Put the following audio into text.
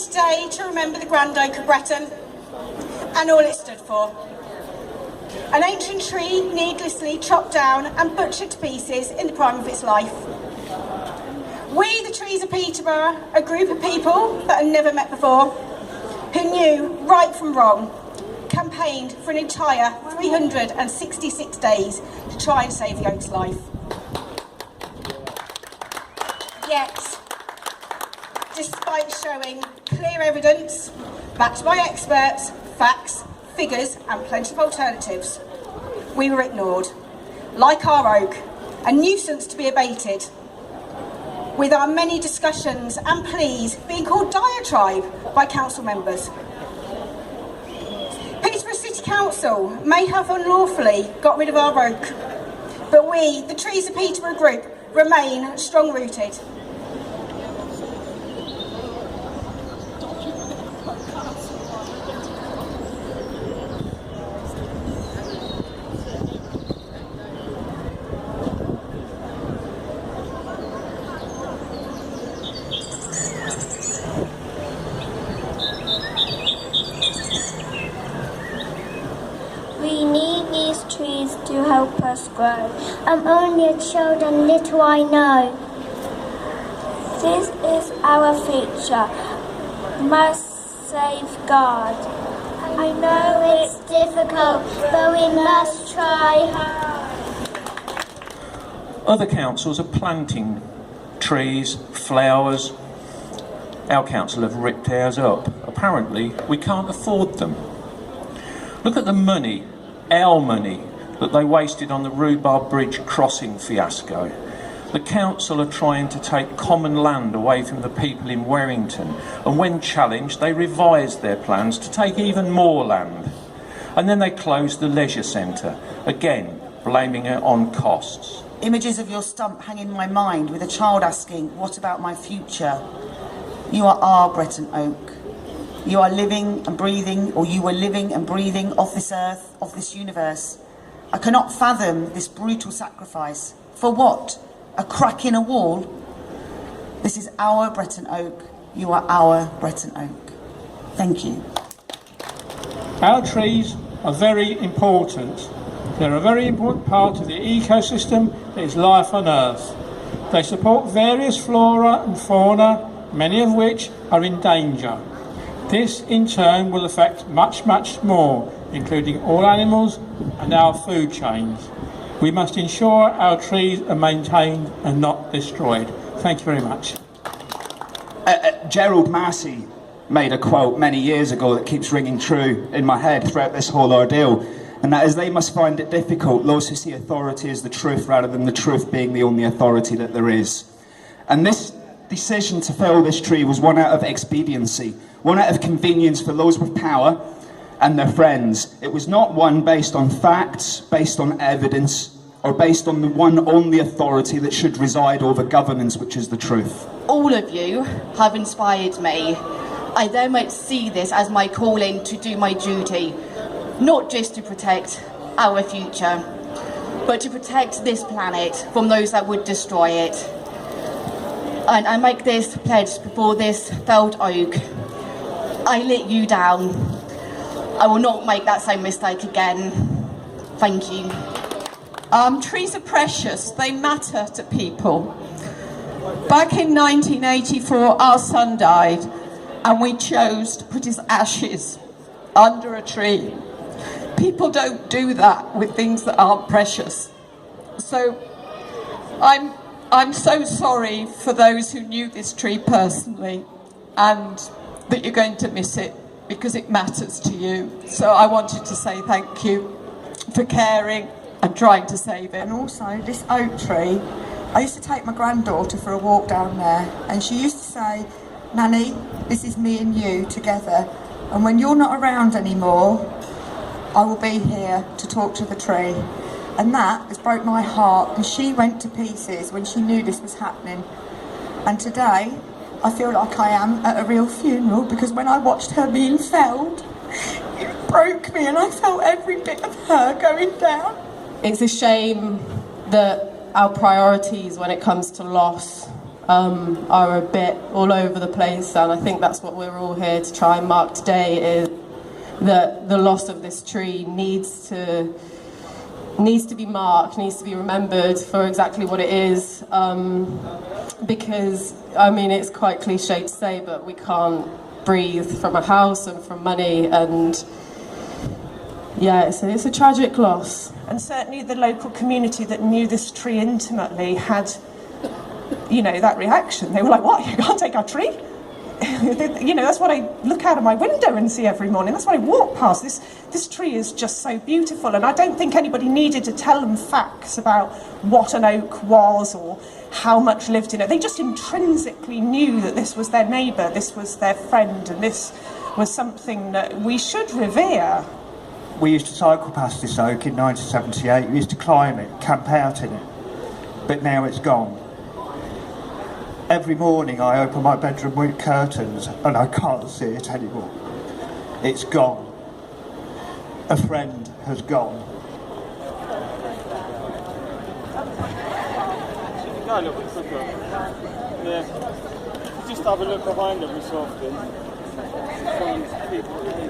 today to remember the Grand Oak of Bretton and all it stood for. An ancient tree needlessly chopped down and butchered to pieces in the prime of its life. We, the trees of Peterborough, a group of people that had never met before, who knew right from wrong, campaigned for an entire 366 days to try and save the oak's life. Yet, despite showing clear evidence, backed by experts, facts, figures and plenty of alternatives, we were ignored, like our oak, a nuisance to be abated, with our many discussions and pleas being called diatribe by council members. Peterborough City Council may have unlawfully got rid of our oak, but we, the Trees of Peterborough group, remain strong-rooted. We need these trees to help us grow. I'm only a child and little I know. This is our future. Must safeguard. I know it's difficult, but we must try hard. Other councils are planting trees, flowers. Our council have ripped ours up. Apparently, we can't afford them. Look at the money, our money, that they wasted on the Rhubarb Bridge crossing fiasco. The council are trying to take common land away from the people in Warrington, and when challenged, they revised their plans to take even more land. And then they closed the leisure centre, again blaming it on costs. Images of your stump hang in my mind, with a child asking, "What about my future?" You are our Bretton Oak. You are living and breathing, or you were living and breathing off this earth, off this universe. I cannot fathom this brutal sacrifice. For what? A crack in a wall? This is our Bretton Oak. You are our Bretton Oak. Thank you. Our trees are very important. They're a very important part of the ecosystem that is life on Earth. They support various flora and fauna, many of which are in danger. This in turn will affect much more, including all animals and our food chains. We must ensure our trees are maintained and not destroyed. Thank you very much. Gerald Massey made a quote many years ago that keeps ringing true in my head throughout this whole ordeal, and that is, "They must find it difficult, those who see authority as the truth rather than the truth being the only authority that there is." And this decision to fell this tree was one out of expediency, one out of convenience for those with power and their friends. It was not one based on facts, based on evidence, or based on the one only authority that should reside over governance, which is the truth. All of you have inspired me. I then might see this as my calling to do my duty, not just to protect our future, but to protect this planet from those that would destroy it. And I make this pledge before this felled oak. I let you down. I will not make that same mistake again. Thank you. Trees are precious, they matter to people. Back in 1984, our son died, and we chose to put his ashes under a tree. People don't do that with things that aren't precious. So I'm so sorry for those who knew this tree personally, and that you're going to miss it because it matters to you. So I wanted to say thank you for caring and trying to save it. And also, this oak tree, I used to take my granddaughter for a walk down there, and she used to say, "Nanny, this is me and you together, and when you're not around anymore, I will be here to talk to the tree." And that has broke my heart, and she went to pieces when she knew this was happening. And today, I feel like I am at a real funeral, because when I watched her being felled, it broke me, and I felt every bit of her going down. It's a shame that our priorities when it comes to loss are a bit all over the place, and I think that's what we're all here to try and mark today, is that the loss of this tree needs to be marked, needs to be remembered for exactly what it is, because, I mean, it's quite cliche to say, but we can't breathe from a house and from money, and yeah, it's a tragic loss. And certainly the local community that knew this tree intimately had, you know, that reaction. They were like, what, you can't take our tree? You know, that's what I look out of my window and see every morning. That's what I walk past. This tree is just so beautiful, and I don't think anybody needed to tell them facts about what an oak was or how much lived in it. They just intrinsically knew that this was their neighbour, this was their friend, and this was something that we should revere. We used to cycle past this oak in 1978. We used to climb it, camp out in it, but now it's gone. Every morning I open my bedroom with curtains and I can't see it anymore. It's gone. A friend has gone. Go a little bit quicker. Yeah. Just have a look behind every so often. Find people.